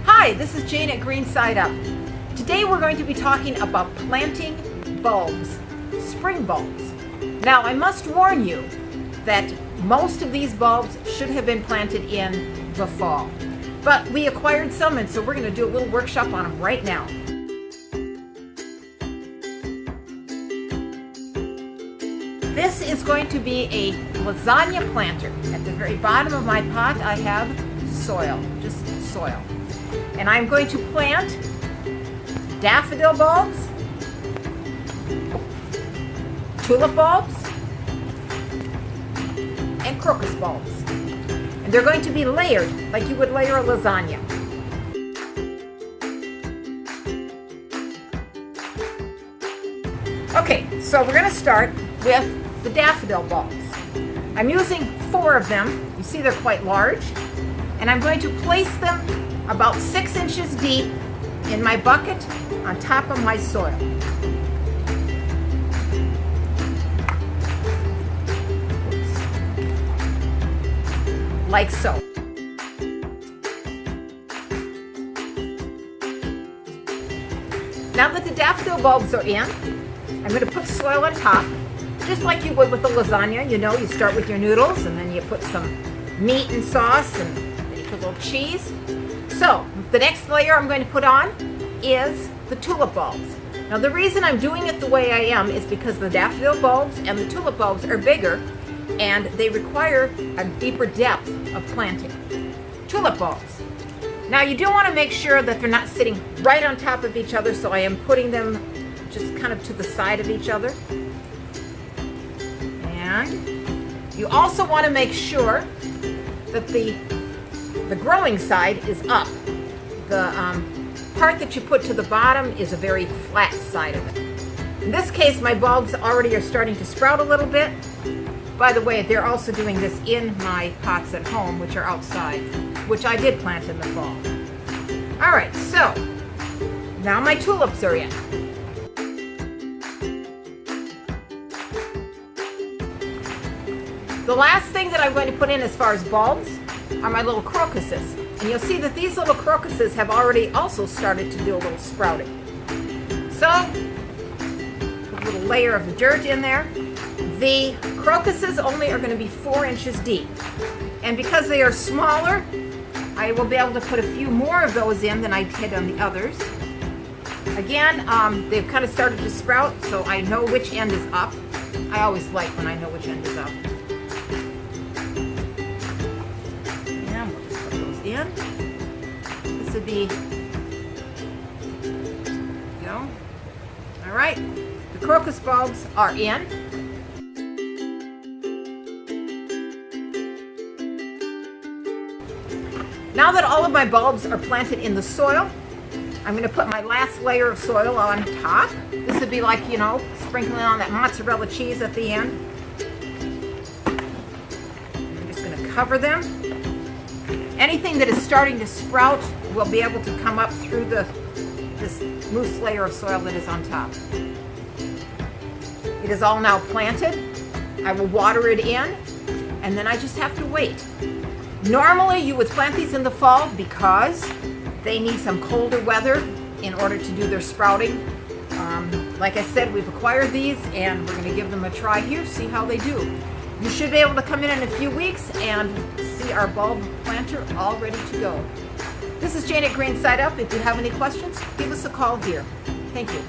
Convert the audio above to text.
Hi, this is Jane at Green Side Up. Today we're going to be talking about planting bulbs, spring bulbs. Now I must warn you that most of these bulbs should have been planted in the fall. But we acquired some, and so we're going to do a little workshop on them right now. This is going to be a lasagna planter. At the very bottom of my pot I have soil, just soil. And I'm going to plant daffodil bulbs, tulip bulbs, and crocus bulbs. And they're going to be layered like you would layer a lasagna. Okay, so we're going to start with the daffodil bulbs. I'm using 4 of them. You see they're quite large. And I'm going to place them about 6 inches deep in my bucket on top of my soil. Like so. Now that the daffodil bulbs are in, I'm going to put soil on top, just like you would with a lasagna. You know, you start with your noodles and then you put some meat and sauce and then you put a little cheese. So the next layer I'm going to put on is the tulip bulbs. Now the reason I'm doing it the way I am is because the daffodil bulbs and the tulip bulbs are bigger and they require a deeper depth of planting. Tulip bulbs. Now you do want to make sure that they're not sitting right on top of each other, so I am putting them just kind of to the side of each other. And you also want to make sure that the growing side is up. The part that you put to the bottom is a very flat side of it. In this case, my bulbs already are starting to sprout a little bit. By the way, they're also doing this in my pots at home, which are outside, which I did plant in the fall. All right, so now my tulips are in. The last thing that I'm going to put in as far as bulbs are my little crocuses. And you'll see that these little crocuses have already also started to do a little sprouting. So, put a little layer of the dirt in there. The crocuses only are going to be 4 inches deep. And because they are smaller, I will be able to put a few more of those in than I did on the others. Again, they've kind of started to sprout, so I know which end is up. I always like when I know which end is up. And we'll just put those in. This would be, there we go. All right, the crocus bulbs are in. Now that all of my bulbs are planted in the soil, I'm going to put my last layer of soil on top. This would be like, you know, sprinkling on that mozzarella cheese at the end. I'm just going to cover them. Anything that is starting to sprout will be able to come up through this loose layer of soil that is on top. It is all now planted. I will water it in, and then I just have to wait. Normally you would plant these in the fall because they need some colder weather in order to do their sprouting. Like I said, we've acquired these and we're going to give them a try here, see how they do. You should be able to come in a few weeks and see our bulb planter all ready to go. This is Jane at Green Side Up. If you have any questions, give us a call here. Thank you.